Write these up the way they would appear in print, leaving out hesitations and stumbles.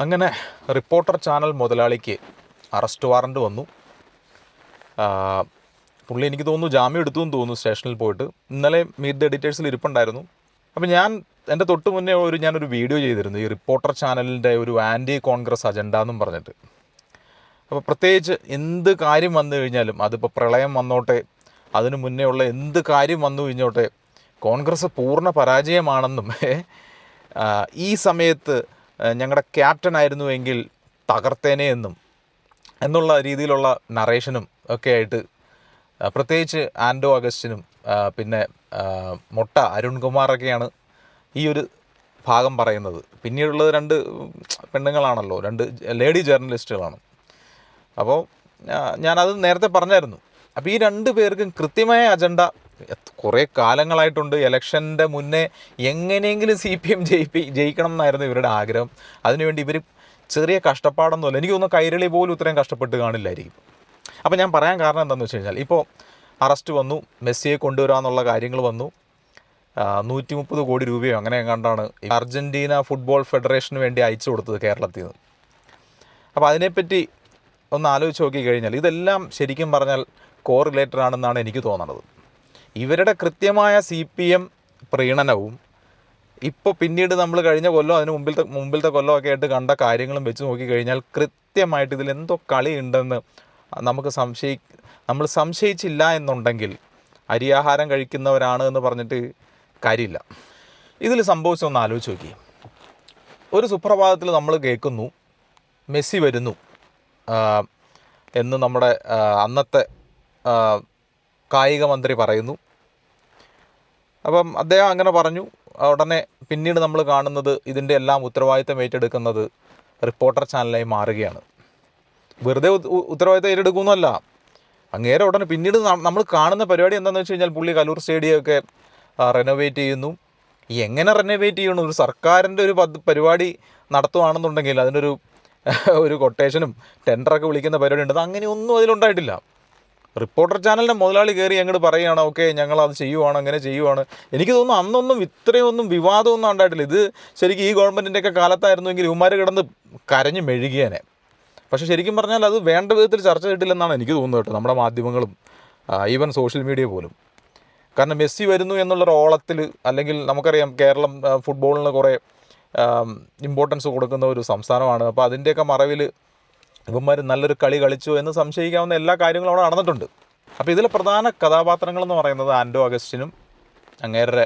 അങ്ങനെ reporter channel മുതലാളിക്ക് arrest warrant വന്നു. പുള്ളി എനിക്ക് തോന്നുന്നു ജാമ്യം എടുത്തു എന്ന് തോന്നുന്നു സ്റ്റേഷനിൽ പോയിട്ട്. ഇന്നലെ മീറ്റ് ദ എഡിറ്റേഴ്സിൽ ഇരിപ്പുണ്ടായിരുന്നു. അപ്പോൾ എൻ്റെ തൊട്ട് മുന്നേ ഞാനൊരു വീഡിയോ ചെയ്തിരുന്നു ഈ റിപ്പോർട്ടർ ചാനലിൻ്റെ ഒരു ആൻറ്റി കോൺഗ്രസ് അജണ്ട എന്നും പറഞ്ഞിട്ട്. അപ്പോൾ പ്രത്യേകിച്ച് എന്ത് കാര്യം വന്നു കഴിഞ്ഞാലും, അതിപ്പോൾ പ്രളയം വന്നോട്ടെ, അതിനു മുന്നേ ഉള്ള എന്ത് കാര്യം വന്നു കഴിഞ്ഞോട്ടെ, കോൺഗ്രസ് പൂർണ്ണ പരാജയമാണെന്നും ഈ സമയത്ത് ഞങ്ങളുടെ ക്യാപ്റ്റൻ ആയിരുന്നുവെങ്കിൽ തകർത്തേനെ എന്നുള്ള രീതിയിലുള്ള നറേഷനും ഒക്കെ ആയിട്ട്, പ്രത്യേകിച്ച് ആൻഡോ അഗസ്റ്റിനും പിന്നെ മൊട്ട അരുൺകുമാറൊക്കെയാണ് ഈ ഒരു ഭാഗം പറയുന്നത്. പിന്നീടുള്ളത് 2 പെണ്ണുങ്ങളാണല്ലോ, 2 ലേഡി ജേർണലിസ്റ്റുകളാണ്. അപ്പോൾ ഞാനത് നേരത്തെ പറഞ്ഞായിരുന്നു. അപ്പോൾ ഈ 2 പേർക്കും കൃത്യമായ അജണ്ട കുറേ കാലങ്ങളായിട്ടുണ്ട്. ഇലക്ഷൻ്റെ മുന്നേ എങ്ങനെയെങ്കിലും CPM ജയിക്കണം എന്നായിരുന്നു ഇവരുടെ ആഗ്രഹം. അതിനുവേണ്ടി ഇവർ ചെറിയ കഷ്ടപ്പാടൊന്നുമില്ല. എനിക്ക് തോന്നുന്നു കൈരളി പോലും ഇത്രയും കഷ്ടപ്പെട്ട് കാണില്ലായിരിക്കും. അപ്പോൾ ഞാൻ പറയാൻ കാരണം എന്താണെന്ന് വെച്ച് കഴിഞ്ഞാൽ, ഇപ്പോൾ അറസ്റ്റ് വന്നു, മെസ്സിയെ കൊണ്ടുവരാമെന്നുള്ള കാര്യങ്ങൾ വന്നു. 130 കോടി രൂപയോ അങ്ങനെ എങ്ങാണ്ടാണ് അർജൻറ്റീന ഫുട്ബോൾ ഫെഡറേഷന് വേണ്ടി അയച്ചു കൊടുത്തത് കേരളത്തിൽ നിന്ന്. അപ്പോൾ അതിനെപ്പറ്റി ഒന്ന് ആലോചിച്ച് നോക്കി കഴിഞ്ഞാൽ ഇതെല്ലാം ശരിക്കും പറഞ്ഞാൽ കോറിലേറ്റഡ് ആണെന്നാണ് എനിക്ക് തോന്നുന്നത്. ഇവരുടെ കൃത്യമായ CPM പ്രീണനവും ഇപ്പോൾ പിന്നീട് നമ്മൾ കഴിഞ്ഞ കൊല്ലം അതിന് മുമ്പിലത്തെ കൊല്ലമൊക്കെ ആയിട്ട് കണ്ട കാര്യങ്ങളും വെച്ച് നോക്കിക്കഴിഞ്ഞാൽ കൃത്യമായിട്ട് ഇതിലെന്തോ കളിയുണ്ടെന്ന് നമ്മൾ സംശയിച്ചില്ല എന്നുണ്ടെങ്കിൽ അരിയാഹാരം കഴിക്കുന്നവരാണ് എന്ന് പറഞ്ഞിട്ട് കാര്യമില്ല. ഇതിൽ സംഭവിച്ചൊന്ന് ആലോചിച്ച് നോക്കി. ഒരു സുപ്രഭാതത്തിൽ നമ്മൾ കേൾക്കുന്നു മെസ്സി വരുന്നു എന്ന് നമ്മുടെ അന്നത്തെ കായിക മന്ത്രി പറയുന്നു. അപ്പം അദ്ദേഹം അങ്ങനെ പറഞ്ഞു. ഉടനെ പിന്നീട് നമ്മൾ കാണുന്നത് ഇതിൻ്റെ എല്ലാം ഉത്തരവാദിത്തം ഏറ്റെടുക്കുന്നത് റിപ്പോർട്ടർ ചാനലായി മാറുകയാണ്. വെറുതെ ഉത്തരവാദിത്തം ഏറ്റെടുക്കുന്നതല്ല, അങ്ങേരെ ഉടനെ പിന്നീട് നമ്മൾ കാണുന്ന പരിപാടി എന്താണെന്ന് വെച്ച് കഴിഞ്ഞാൽ, പുള്ളി കലൂർ സ്റ്റേഡിയമൊക്കെ റെനോവേറ്റ് ചെയ്യുന്നു. എങ്ങനെ റെനോവേറ്റ് ചെയ്യണം? ഒരു സർക്കാരിൻ്റെ ഒരു പരിപാടി നടത്തുകയാണെന്നുണ്ടെങ്കിൽ അതിനൊരു കൊട്ടേഷനും ടെൻഡറൊക്കെ വിളിക്കുന്ന പരിപാടി ഉണ്ട്. അങ്ങനെയൊന്നും അതിലുണ്ടായിട്ടില്ല. റിപ്പോർട്ടർ ചാനലിൻ്റെ മുതലാളി കയറി അങ്ങോട്ട് പറയുകയാണ്, ഓക്കെ ഞങ്ങളത് ചെയ്യുവാണ്, അങ്ങനെ ചെയ്യുവാണ്. എനിക്ക് തോന്നുന്നു അന്നൊന്നും ഇത്രയൊന്നും വിവാദമൊന്നും ഉണ്ടായിട്ടില്ല. ഇത് ശരിക്കും ഈ ഗവൺമെൻറ്റിൻ്റെയൊക്കെ കാലത്തായിരുന്നുവെങ്കിൽ ഇവന്മാർ കിടന്ന് കരഞ്ഞ് മെഴുകിയേനെ. പക്ഷേ ശരിക്കും പറഞ്ഞാൽ അത് വേണ്ട വിധത്തിൽ ചർച്ച ചെയ്തിട്ടില്ലെന്നാണ് എനിക്ക് തോന്നുന്നത് കേട്ടോ, നമ്മുടെ മാധ്യമങ്ങളും ഈവൻ സോഷ്യൽ മീഡിയ പോലും. കാരണം മെസ്സി വരുന്നു എന്നുള്ളൊരു ഓളത്തിൽ, അല്ലെങ്കിൽ നമുക്കറിയാം കേരളം ഫുട്ബോളിന് കുറേ ഇമ്പോർട്ടൻസ് കൊടുക്കുന്ന ഒരു സംസ്ഥാനമാണ്. അപ്പോൾ അതിൻ്റെയൊക്കെ മറവിൽ ഇവന്മാർ നല്ലൊരു കളി കളിച്ചു എന്ന് സംശയിക്കാവുന്ന എല്ലാ കാര്യങ്ങളും അവിടെ നടന്നിട്ടുണ്ട്. അപ്പോൾ ഇതിലെ പ്രധാന കഥാപാത്രങ്ങളെന്ന് പറയുന്നത് ആൻഡോ അഗസ്റ്റിനും അങ്ങേരുടെ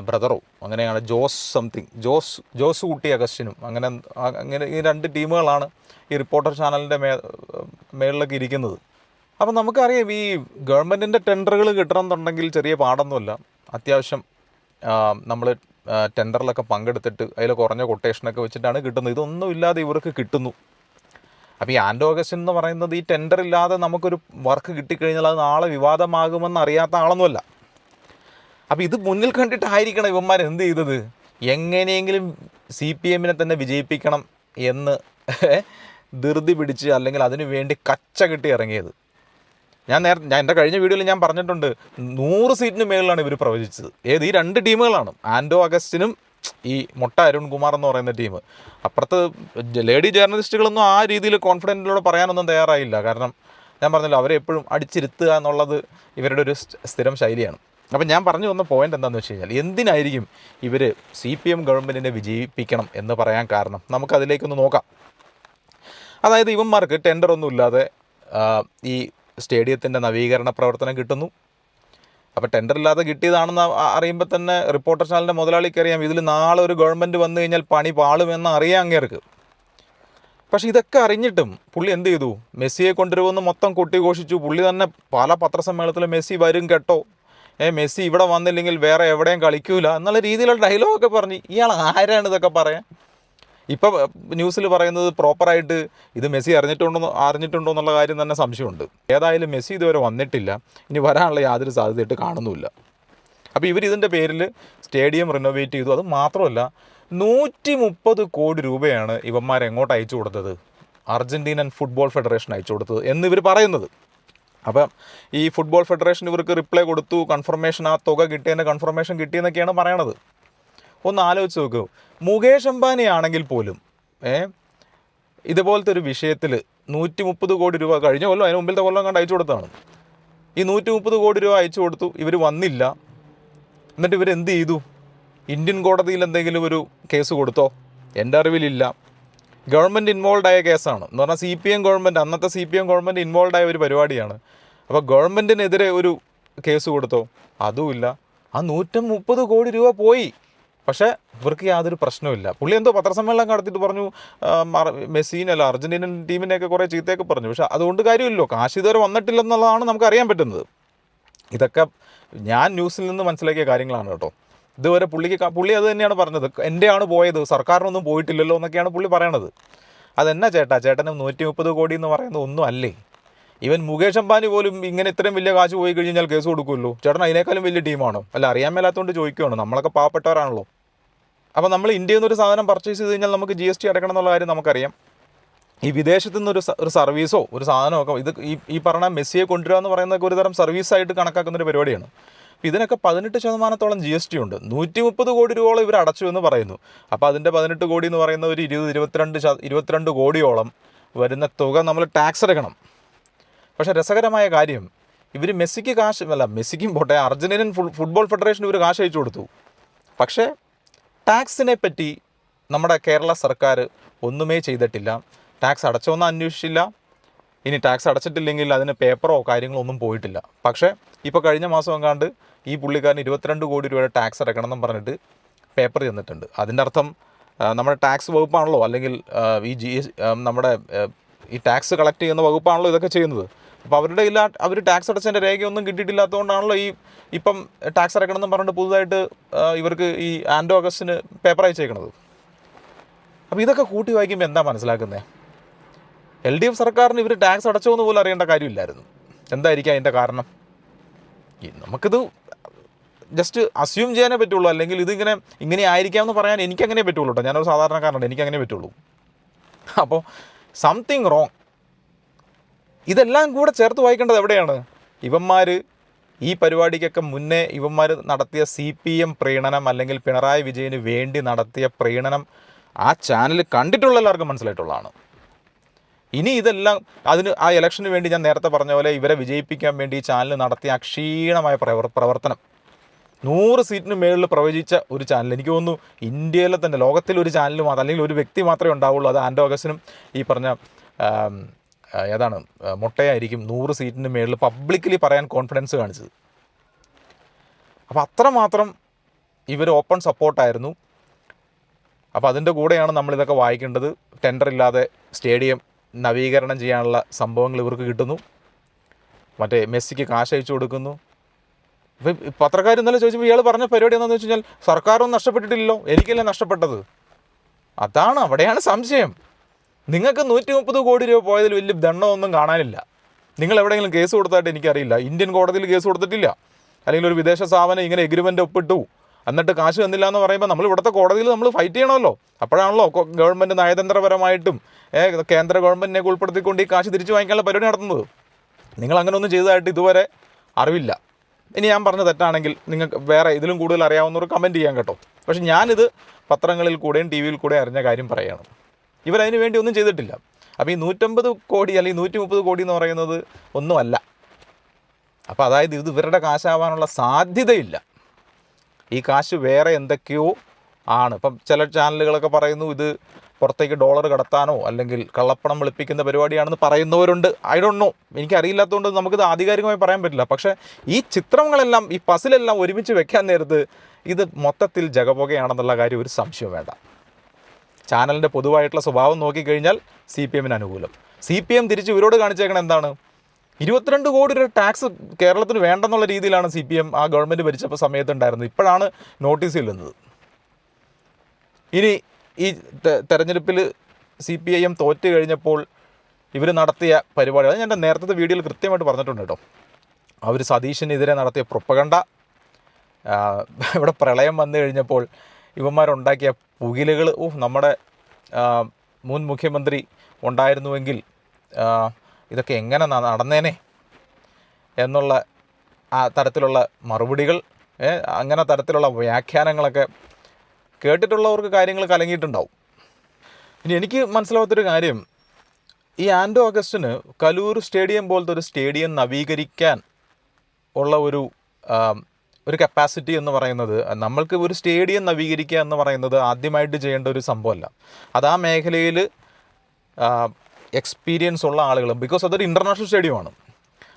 ബ്രദറോ അങ്ങനെയാണ് ജോസ് കുട്ടി അഗസ്റ്റിനും, അങ്ങനെ ഈ 2 ടീമുകളാണ് ഈ റിപ്പോർട്ടർ ചാനലിൻ്റെ മേളിലൊക്കെ ഇരിക്കുന്നത്. അപ്പോൾ നമുക്കറിയാം ഈ ഗവൺമെൻറ്റിൻ്റെ ടെൻഡറുകൾ കിട്ടണമെന്നുണ്ടെങ്കിൽ ചെറിയ പാടൊന്നുമില്ല. അത്യാവശ്യം നമ്മൾ ടെൻഡറിലൊക്കെ പങ്കെടുത്തിട്ട് അതിൽ കുറഞ്ഞ കൊട്ടേഷനൊക്കെ വെച്ചിട്ടാണ് കിട്ടുന്നത്. ഇതൊന്നും ഇല്ലാതെ ഇവർക്ക് കിട്ടുന്നു. അപ്പോൾ ഈ ആൻഡോ അഗസ്റ്റിൻ എന്ന് പറയുന്നത് ഈ ടെൻഡർ ഇല്ലാതെ നമുക്കൊരു വർക്ക് കിട്ടിക്കഴിഞ്ഞാൽ അത് നാളെ വിവാദമാകുമെന്ന് അറിയാത്ത ആളൊന്നുമല്ല. അപ്പോൾ ഇത് മുന്നിൽ കണ്ടിട്ടായിരിക്കണം ഇവന്മാർ എന്ത് ചെയ്തത്, എങ്ങനെയെങ്കിലും CPM തന്നെ വിജയിപ്പിക്കണം എന്ന് ധൃതി പിടിച്ച്, അല്ലെങ്കിൽ അതിനു വേണ്ടി കച്ച കെട്ടി ഇറങ്ങിയത്. ഞാൻ എൻ്റെ കഴിഞ്ഞ വീഡിയോയിൽ ഞാൻ പറഞ്ഞിട്ടുണ്ട്, 100 സീറ്റിന് മേളിലാണ് ഇവർ പ്രവചിച്ചത്. ഈ 2 ടീമുകളാണ്, ആൻഡോ അഗസ്റ്റിനും ഈ മൊട്ട അരുൺകുമാർ എന്ന് പറയുന്ന ടീം. അപ്പുറത്ത് ലേഡി ജേർണലിസ്റ്റുകളൊന്നും ആ രീതിയിൽ കോൺഫിഡൻറ്റിലൂടെ പറയാനൊന്നും തയ്യാറായില്ല. കാരണം ഞാൻ പറഞ്ഞല്ലോ, അവരെ എപ്പോഴും അടിച്ചിരുത്തുക എന്നുള്ളത് ഇവരുടെ ഒരു സ്ഥിരം ശൈലിയാണ്. അപ്പം ഞാൻ പറഞ്ഞു വന്ന പോയിൻ്റ് എന്താണെന്ന് വെച്ച് കഴിഞ്ഞാൽ, എന്തിനായിരിക്കും ഇവർ CPM ഗവൺമെൻറ്റിനെ വിജയിപ്പിക്കണം എന്ന് പറയാൻ കാരണം, നമുക്കതിലേക്കൊന്ന് നോക്കാം. അതായത് ഇവന്മാർക്ക് ടെൻഡറൊന്നും ഇല്ലാതെ ഈ സ്റ്റേഡിയത്തിൻ്റെ നവീകരണ പ്രവർത്തനം കിട്ടുന്നു. അപ്പോൾ ടെൻഡർ ഇല്ലാതെ കിട്ടിയതാണെന്ന് അറിയുമ്പോൾ തന്നെ റിപ്പോർട്ടർ ചാനലിൻ്റെ മുതലാളിക്ക് അറിയാം, ഇതിൽ നാളെ ഒരു ഗവൺമെൻറ് വന്നു കഴിഞ്ഞാൽ പണി പാളുമെന്ന് അറിയാം അങ്ങേർക്ക്. പക്ഷേ ഇതൊക്കെ അറിഞ്ഞിട്ടും പുള്ളി എന്ത് ചെയ്തു? മെസ്സിയെ കൊണ്ടുവരുമെന്ന് മൊത്തം കൊട്ടിഘോഷിച്ചു. പുള്ളി തന്നെ പല പത്രസമ്മേളനത്തിലും മെസ്സി വരും കേട്ടോ, മെസ്സി ഇവിടെ വന്നില്ലെങ്കിൽ വേറെ എവിടെയും കളിക്കൂല എന്നുള്ള രീതിയിലുള്ള ഡയലോഗൊക്കെ പറഞ്ഞ്, ഇയാൾ ആരാണ് ഇതൊക്കെ പറയാൻ? ഇപ്പോൾ ന്യൂസിൽ പറയുന്നത് പ്രോപ്പറായിട്ട് ഇത് മെസ്സി അറിഞ്ഞിട്ടുണ്ടോ എന്നുള്ള കാര്യം തന്നെ സംശയമുണ്ട്. ഏതായാലും മെസ്സി ഇതുവരെ വന്നിട്ടില്ല, ഇനി വരാനുള്ള യാതൊരു സാധ്യതയായിട്ട് കാണുന്നുമില്ല. അപ്പോൾ ഇവരിതിൻ്റെ പേരിൽ സ്റ്റേഡിയം റിനോവേറ്റ് ചെയ്തു. അത് മാത്രമല്ല, 130 കോടി രൂപയാണ് ഇവന്മാർ എങ്ങോട്ട് അയച്ചു കൊടുത്തത്? അർജൻറ്റീനൻ ഫുട്ബോൾ ഫെഡറേഷൻ അയച്ചു കൊടുത്തത് എന്നിവർ പറയുന്നത്. അപ്പം ഈ ഫുട്ബോൾ ഫെഡറേഷൻ ഇവർക്ക് റിപ്ലൈ കൊടുത്തു, കൺഫർമേഷൻ, ആ തുക കിട്ടിയതിൻ്റെ കൺഫർമേഷൻ കിട്ടിയെന്നൊക്കെയാണ് പറയണത്. ഒന്ന് ആലോചിച്ച് നോക്കൂ, മുകേഷ് അംബാനി ആണെങ്കിൽ പോലും ഇതുപോലത്തെ ഒരു വിഷയത്തിൽ 130 കോടി രൂപ കഴിഞ്ഞ കൊല്ലം അതിന് മുമ്പിലത്തെ കൊല്ലം കണ്ട് അയച്ചു കൊടുത്തതാണ്. ഈ 130 കോടി രൂപ അയച്ചു കൊടുത്തു, ഇവർ വന്നില്ല. എന്നിട്ട് ഇവരെന്ത് ചെയ്തു? ഇന്ത്യൻ കോടതിയിൽ എന്തെങ്കിലും ഒരു കേസ് കൊടുത്തോ? എൻ്റെ അറിവിലില്ല. ഗവൺമെൻറ് ഇൻവോൾവ് ആയ കേസാണ് എന്ന് പറഞ്ഞാൽ CPM ഗവൺമെൻറ്, അന്നത്തെ CPM ഗവൺമെൻറ് ഇൻവോൾവ് ആയ ഒരു പരിപാടിയാണ്. അപ്പോൾ ഗവൺമെൻറ്റിനെതിരെ ഒരു കേസ് കൊടുത്തോ? അതുമില്ല. ആ 130 കോടി രൂപ പോയി. പക്ഷേ ഇവർക്ക് യാതൊരു പ്രശ്നവുമില്ല. പുള്ളി എന്തോ പത്രസമ്മേളനം നടത്തിയിട്ട് പറഞ്ഞു മെസ്സിനല്ല അർജൻറ്റീനൻ ടീമിനെയൊക്കെ കുറേ ചീത്തയൊക്കെ പറഞ്ഞു. പക്ഷേ അതുകൊണ്ട് കാര്യമില്ലല്ലോ, കാശ് ഇതുവരെ വന്നിട്ടില്ലെന്നുള്ളതാണ് നമുക്ക് അറിയാൻ പറ്റുന്നത്. ഇതൊക്കെ ഞാൻ ന്യൂസിൽ നിന്ന് മനസ്സിലാക്കിയ കാര്യങ്ങളാണ് കേട്ടോ. ഇതുവരെ പുള്ളി അത് തന്നെയാണ് പറഞ്ഞത്, എൻ്റെയാണ് പോയത്, സർക്കാരിനൊന്നും പോയിട്ടില്ലല്ലോ എന്നൊക്കെയാണ് പുള്ളി പറയണത്. അതെന്നാ ചേട്ടന് 130 കോടി എന്ന് പറയുന്നത് ഒന്നും അല്ലേ? ഈവൻ മുകേഷ് അംബാനി പോലും ഇങ്ങനെ ഇത്രയും വലിയ കാശ് പോയി കഴിഞ്ഞാൽ കേസ് കൊടുക്കുമല്ലോ. ചേട്ടൻ അതിനേക്കാളും വലിയ ടീമാണോ? അല്ല, അറിയാൻ മേലാത്തതുകൊണ്ട് ചോദിക്കുകയാണ്. നമ്മളൊക്കെ പാവപ്പെട്ടവരാണല്ലോ. അപ്പോൾ നമ്മൾ ഇന്ത്യയിൽ നിന്നൊരു സാധനം പർച്ചേസ് ചെയ്ത് കഴിഞ്ഞാൽ നമുക്ക് GST അടയ്ക്കണം എന്നുള്ള കാര്യം നമുക്കറിയാം. ഈ വിദേശത്തു നിന്നൊരു സർവീസോ ഒരു സാധനമൊക്കെ ഇത് ഈ പറഞ്ഞ മെസ്സിയെ കൊണ്ടുവരിക എന്ന് പറയുന്നതൊക്കെ ഒരു തരം സർവീസായിട്ട് കണക്കാക്കുന്നൊരു പരിപാടിയാണ്. ഇതിനൊക്കെ 18% GST ഉണ്ട്. 130 കോടി രൂപയോളം ഇവർ അടച്ചു എന്ന് പറയുന്നു. അപ്പോൾ അതിൻ്റെ 18 കോടി എന്ന് പറയുന്ന ഒരു 22 കോടിയോളം വരുന്ന തുക നമ്മൾ ടാക്സ് അടയ്ക്കണം. പക്ഷേ രസകരമായ കാര്യം, ഇവർ മെസ്സിക്കും പോട്ടെ, അർജന്റീനൻ ഫുട്ബോൾ ഫെഡറേഷന് ഇവർ കാശ് അയച്ചു കൊടുത്തു. പക്ഷേ ടാക്സിനെ പറ്റി നമ്മുടെ കേരള സർക്കാർ ഒന്നുമേ ചെയ്തിട്ടില്ല. ടാക്സ് അടച്ചോന്ന് അന്വേഷിച്ചില്ല. ഇനി ടാക്സ് അടച്ചിട്ടില്ലെങ്കിൽ അതിന് പേപ്പറോ കാര്യങ്ങളോ ഒന്നും പോയിട്ടില്ല. പക്ഷേ ഇപ്പോൾ കഴിഞ്ഞ മാസം എങ്ങാണ്ട് ഈ പുള്ളിക്കാരന് 22 കോടി രൂപയുടെ ടാക്സ് അടയ്ക്കണം എന്നും പറഞ്ഞിട്ട് പേപ്പർ ചെന്നിട്ടുണ്ട്. അതിൻ്റെ അർത്ഥം നമ്മുടെ ടാക്സ് വകുപ്പാണല്ലോ, അല്ലെങ്കിൽ നമ്മുടെ ഈ ടാക്സ് കളക്ട് ചെയ്യുന്ന വകുപ്പാണല്ലോ ഇതൊക്കെ ചെയ്യുന്നത്. അപ്പോൾ അവർ ടാക്സ് അടച്ചതിൻ്റെ രേഖയൊന്നും കിട്ടിയിട്ടില്ലാത്തതുകൊണ്ടാണല്ലോ ഇപ്പം ടാക്സ് അടയ്ക്കണം എന്നും പറഞ്ഞിട്ട് പുതുതായിട്ട് ഇവർക്ക് ഈ ആൻഡോ അഗസ്റ്റിന് പേപ്പർ അയച്ചേക്കണത്. അപ്പോൾ ഇതൊക്കെ കൂട്ടി വായിക്കുമ്പോൾ എന്താ മനസ്സിലാക്കുന്നത്? LDF സർക്കാരിന് ഇവർ ടാക്സ് അടച്ചോ എന്ന് പോലും അറിയേണ്ട കാര്യമില്ലായിരുന്നു. എന്തായിരിക്കും അതിൻ്റെ കാരണം? നമുക്കിത് ജസ്റ്റ് അസ്യൂം ചെയ്യാനേ പറ്റുള്ളൂ. അല്ലെങ്കിൽ ഇങ്ങനെ ആയിരിക്കാമെന്ന് പറയാൻ എനിക്കങ്ങനെ പറ്റുള്ളൂ കേട്ടോ. ഞാനൊരു സാധാരണക്കാരനാണ്, എനിക്കങ്ങനെ പറ്റുള്ളൂ. അപ്പോൾ സംതിങ് റോങ്. ഇതെല്ലാം കൂടെ ചേർത്ത് വായിക്കേണ്ടത് എവിടെയാണ്? ഇവന്മാർ ഈ പരിപാടിക്കൊക്കെ മുന്നേ ഇവന്മാർ നടത്തിയ CPM പ്രീണനം, അല്ലെങ്കിൽ പിണറായി വിജയന് വേണ്ടി നടത്തിയ പ്രീണനം ആ ചാനൽ കണ്ടിട്ടുള്ള എല്ലാവർക്കും മനസ്സിലായിട്ടുള്ളതാണ്. ഇനി ഇതെല്ലാം ആ ഇലക്ഷന് വേണ്ടി ഞാൻ നേരത്തെ പറഞ്ഞ പോലെ ഇവരെ വിജയിപ്പിക്കാൻ വേണ്ടി ഈ ചാനൽ നടത്തിയ അക്ഷീണമായ പ്രവർത്തനം, 100 സീറ്റിന് മേളിൽ പ്രവചിച്ച ഒരു ചാനൽ. എനിക്ക് തോന്നുന്നു ഇന്ത്യയിലെ തന്നെ ലോകത്തിലൊരു ചാനൽ മാത്രം, അല്ലെങ്കിൽ ഒരു വ്യക്തി മാത്രമേ ഉണ്ടാവുള്ളൂ, അത് ആൻഡോ അഗസ്റ്റിനും ഈ പറഞ്ഞ മൊട്ടയായിരിക്കും 100 സീറ്റിന് മേളിൽ പബ്ലിക്കലി പറയാൻ കോൺഫിഡൻസ് കാണിച്ചത്. അപ്പോൾ അത്രമാത്രം ഇവർ ഓപ്പൺ സപ്പോർട്ടായിരുന്നു. അപ്പോൾ അതിൻ്റെ കൂടെയാണ് നമ്മളിതൊക്കെ വായിക്കേണ്ടത്. ടെൻഡർ ഇല്ലാതെ സ്റ്റേഡിയം നവീകരണം ചെയ്യാനുള്ള സംഭവങ്ങൾ ഇവർക്ക് കിട്ടുന്നു, മറ്റേ മെസ്സിക്ക് കാശ് അയച്ചു കൊടുക്കുന്നു. ഇപ്പം പത്രക്കാർ ഇന്നലെ ചോദിച്ചപ്പോൾ ഇയാൾ പറഞ്ഞ പരിപാടി എന്താണെന്ന് വെച്ച് കഴിഞ്ഞാൽ, സർക്കാരൊന്നും നഷ്ടപ്പെട്ടിട്ടില്ലല്ലോ, എനിക്കല്ലേ നഷ്ടപ്പെട്ടത്. അവിടെയാണ് സംശയം. നിങ്ങൾക്ക് 130 കോടി രൂപ പോയതിൽ വലിയ ദണ്ണമൊന്നും കാണാനില്ല. നിങ്ങൾ എവിടെയെങ്കിലും കേസ് കൊടുത്തായിട്ട് എനിക്കറിയില്ല. ഇന്ത്യൻ കോടതിയിൽ കേസ് കൊടുത്തിട്ടില്ല, അല്ലെങ്കിൽ ഒരു വിദേശ സ്ഥാപനം ഇങ്ങനെ എഗ്രിമെൻ്റ് ഒപ്പിട്ടു എന്നിട്ട് കാശ് തന്നില്ല എന്ന് പറയുമ്പോൾ നമ്മൾ ഇവിടുത്തെ കോടതിയിൽ നമ്മൾ ഫൈറ്റ് ചെയ്യണമല്ലോ. അപ്പോഴാണല്ലോ ഗവൺമെൻറ് നയതന്ത്രപരമായിട്ടും കേന്ദ്ര ഗവൺമെൻറ്റിനെയൊക്കെ ഉൾപ്പെടുത്തിക്കൊണ്ട് ഈ കാശ് തിരിച്ചു വാങ്ങിക്കാനുള്ള പരിപാടി നടത്തുന്നത്. നിങ്ങൾ അങ്ങനെ ഒന്നും ചെയ്തതായിട്ട് ഇതുവരെ അറിവില്ല. ഇനി ഞാൻ പറഞ്ഞ തെറ്റാണെങ്കിൽ നിങ്ങൾക്ക് വേറെ ഇതിലും കൂടുതൽ അറിയാവുന്നവർ കമൻറ്റ് ചെയ്യാൻ കേട്ടോ. പക്ഷേ ഞാനിത് പത്രങ്ങളിൽ കൂടെയും TV-യിൽ കൂടെയും അറിഞ്ഞ കാര്യം പറയുകയാണ്. ഇവരതിന് വേണ്ടി ഒന്നും ചെയ്തിട്ടില്ല. അപ്പോൾ ഈ 150 കോടി അല്ലെങ്കിൽ 130 കോടി എന്ന് പറയുന്നത് ഒന്നുമല്ല. അപ്പോൾ അതായത് ഇത് ഇവരുടെ കാശാവാനുള്ള സാധ്യതയില്ല. ഈ കാശ് വേറെ എന്തൊക്കെയോ ആണ്. ഇപ്പം ചില ചാനലുകളൊക്കെ പറയുന്നു ഇത് പുറത്തേക്ക് ഡോളർ കടത്താനോ അല്ലെങ്കിൽ കള്ളപ്പണം വെളുപ്പിക്കുന്ന പരിപാടിയാണെന്ന് പറയുന്നവരുണ്ട്. ഐ ഡോണ്ട് നോ, എനിക്കറിയില്ലാത്തതുകൊണ്ട് നമുക്കിത് ആധികാരികമായി പറയാൻ പറ്റില്ല. പക്ഷേ ഈ ചിത്രങ്ങളെല്ലാം, ഈ പസിലെല്ലാം ഒരുമിച്ച് വെക്കാൻ നേരത്ത് ഇത് മൊത്തത്തിൽ ജഗപുകയാണെന്നുള്ള കാര്യം ഒരു സംശയം വേണ്ട. ചാനലിൻ്റെ പൊതുവായിട്ടുള്ള സ്വഭാവം നോക്കിക്കഴിഞ്ഞാൽ CPM-ന് അനുകൂലം. CPM തിരിച്ച് ഇവരോട് കാണിച്ചേക്കണം എന്താണ്? 22 കോടി രൂപ ടാക്സ് കേരളത്തിന് വേണ്ടെന്നുള്ള രീതിയിലാണ് CPM ആ ഗവൺമെൻറ് ഭരിച്ചപ്പോൾ സമയത്തുണ്ടായിരുന്നത്. ഇപ്പോഴാണ് നോട്ടീസ് ചെല്ലുന്നത്. ഇനി ഈ തെരഞ്ഞെടുപ്പിൽ CPIM തോറ്റ് കഴിഞ്ഞപ്പോൾ ഇവർ നടത്തിയ പരിപാടി, അത് ഞാൻ നേരത്തെ വീഡിയോയിൽ കൃത്യമായിട്ട് പറഞ്ഞിട്ടുണ്ട് കേട്ടോ. അവർ സതീശനെതിരെ നടത്തിയ പ്രൊപ്പഗണ്ട, ഇവിടെ പ്രളയം വന്നു കഴിഞ്ഞപ്പോൾ ഇവന്മാരുണ്ടാക്കിയ പുകിലുകൾ, നമ്മുടെ മുൻ മുഖ്യമന്ത്രി ഉണ്ടായിരുന്നുവെങ്കിൽ ഇതൊക്കെ എങ്ങനെ നടന്നേനെ എന്നുള്ള ആ തരത്തിലുള്ള മറുപടികൾ, അങ്ങനെ തരത്തിലുള്ള വ്യാഖ്യാനങ്ങളൊക്കെ കേട്ടിട്ടുള്ളവർക്ക് കാര്യങ്ങൾ കലങ്ങിയിട്ടുണ്ടാവും. ഇനി എനിക്ക് മനസ്സിലാവാത്തൊരു കാര്യം, ഈ ആൻഡോ അഗസ്റ്റിന് കലൂർ സ്റ്റേഡിയം പോലത്തെ ഒരു സ്റ്റേഡിയം നവീകരിക്കാൻ ഉള്ള ഒരു കപ്പാസിറ്റി എന്ന് പറയുന്നത്, നമ്മൾക്ക് ഒരു സ്റ്റേഡിയം നവീകരിക്കുക എന്ന് പറയുന്നത് ആദ്യമായിട്ട് ചെയ്യേണ്ട ഒരു സംഭവമല്ല. അത് ആ മേഖലയിൽ എക്സ്പീരിയൻസ് ഉള്ള ആളുകളും, ബിക്കോസ് അതൊരു ഇൻ്റർനാഷണൽ സ്റ്റേഡിയമാണ്.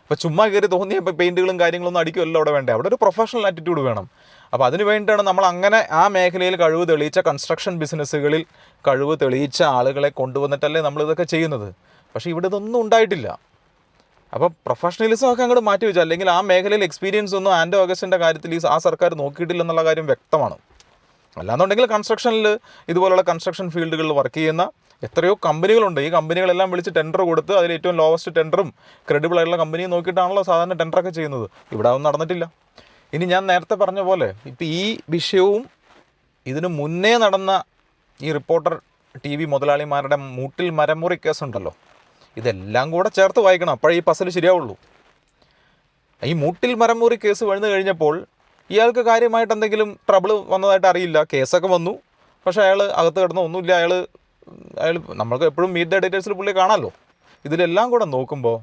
അപ്പോൾ ചുമ്മാ കയറി തോന്നിയ പെയിൻറ്റുകളും കാര്യങ്ങളൊന്നും അടിക്കുമല്ലോ അവിടെ വേണ്ടേ, അവിടെ ഒരു പ്രൊഫഷണൽ ആറ്റിറ്റ്യൂഡ് വേണം. അപ്പോൾ അതിന് വേണ്ടിയിട്ടാണ് നമ്മൾ അങ്ങനെ ആ മേഖലയിൽ കഴിവ് തെളിയിച്ച കൺസ്ട്രക്ഷൻ ബിസിനസ്സുകളിൽ കഴിവ് തെളിയിച്ച ആളുകളെ കൊണ്ടുവന്നിട്ടല്ലേ നമ്മളിതൊക്കെ ചെയ്യുന്നത്. പക്ഷേ ഇവിടെ ഇതൊന്നും ഉണ്ടായിട്ടില്ല. അപ്പോൾ പ്രൊഫഷണലിസം ഒക്കെ അങ്ങോട്ട് മാറ്റി വെച്ചു, അല്ലെങ്കിൽ ആ മേഖലയിൽ എക്സ്പീരിയൻസ് ഒന്നും ആൻഡോ അഗസ്റ്റിൻ്റെ കാര്യത്തിൽ ആ സർക്കാർ നോക്കിയിട്ടില്ലെന്നുള്ള കാര്യം വ്യക്തമാണ്. അല്ലാന്നുണ്ടെങ്കിൽ കൺസ്ട്രക്ഷനിൽ, ഇതുപോലുള്ള കൺസ്ട്രക്ഷൻ ഫീൽഡുകളിൽ വർക്ക് ചെയ്യുന്ന എത്രയോ കമ്പനികളുണ്ട്. ഈ കമ്പനികളെല്ലാം വിളിച്ച് ടെൻഡർ കൊടുത്ത് അതിൽ ഏറ്റവും ലോവസ്റ്റ് ടെൻഡറും ക്രെഡിബിൾ ആയിട്ടുള്ള കമ്പനിയും നോക്കിയിട്ടാണല്ലോ സാധാരണ ടെൻഡറൊക്കെ ചെയ്യുന്നത്. ഇവിടെ അതൊന്നും നടന്നിട്ടില്ല. ഇനി ഞാൻ നേരത്തെ പറഞ്ഞ പോലെ ഇപ്പോൾ ഈ വിഷയവും ഇതിന് മുന്നേ നടന്ന ഈ റിപ്പോർട്ടർ TV മുതലാളിമാരുടെ മൂട്ടിൽ മരമുറി കേസുണ്ടല്ലോ, ഇതെല്ലാം കൂടെ ചേർത്ത് വായിക്കണം, അപ്പോഴേ ഈ പസിൽ ശരിയാവുള്ളൂ. ഈ മൂട്ടിൽ മരമുറി കേസ് വന്നു കഴിഞ്ഞപ്പോൾ ഇയാൾക്ക് കാര്യമായിട്ട് എന്തെങ്കിലും ട്രബിൾ വന്നതായിട്ട് അറിയില്ല. കേസൊക്കെ വന്നു, പക്ഷേ അയാൾ അകത്ത് കിടന്ന ഒന്നുമില്ല. അയാൾ നമ്മൾക്ക് എപ്പോഴും മീറ്റ് ദ ഡീറ്റെയിൽസിൽ പുള്ളി കാണാമല്ലോ. ഇതിലെല്ലാം കൂടെ നോക്കുമ്പോൾ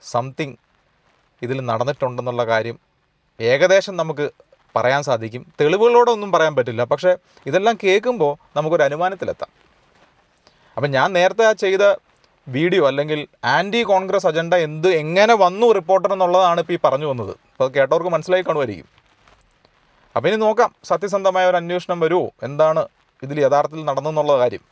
സംതിങ് ഇതിൽ നടന്നിട്ടുണ്ടെന്നുള്ള കാര്യം ഏകദേശം നമുക്ക് പറയാൻ സാധിക്കും. തെളിവുകളോടെ ഒന്നും പറയാൻ പറ്റില്ല, പക്ഷേ ഇതെല്ലാം കേൾക്കുമ്പോൾ നമുക്കൊരു അനുമാനത്തിലെത്താം. അപ്പം ഞാൻ നേരത്തെ ചെയ്ത വീഡിയോ, അല്ലെങ്കിൽ ആൻറ്റി കോൺഗ്രസ് അജണ്ട എങ്ങനെ വന്നു റിപ്പോർട്ടർ എന്നുള്ളതാണ് ഇപ്പോൾ ഈ പറഞ്ഞു വന്നത്. അപ്പോൾ അത് കേട്ടവർക്ക് മനസ്സിലായി കാണുമായിരിക്കും. അപ്പോൾ ഇനി നോക്കാം, സത്യസന്ധമായ ഒരു അന്വേഷണം വരുമോ, എന്താണ് ഇതിൽ യഥാർത്ഥത്തിൽ നടന്നെന്നുള്ള കാര്യം.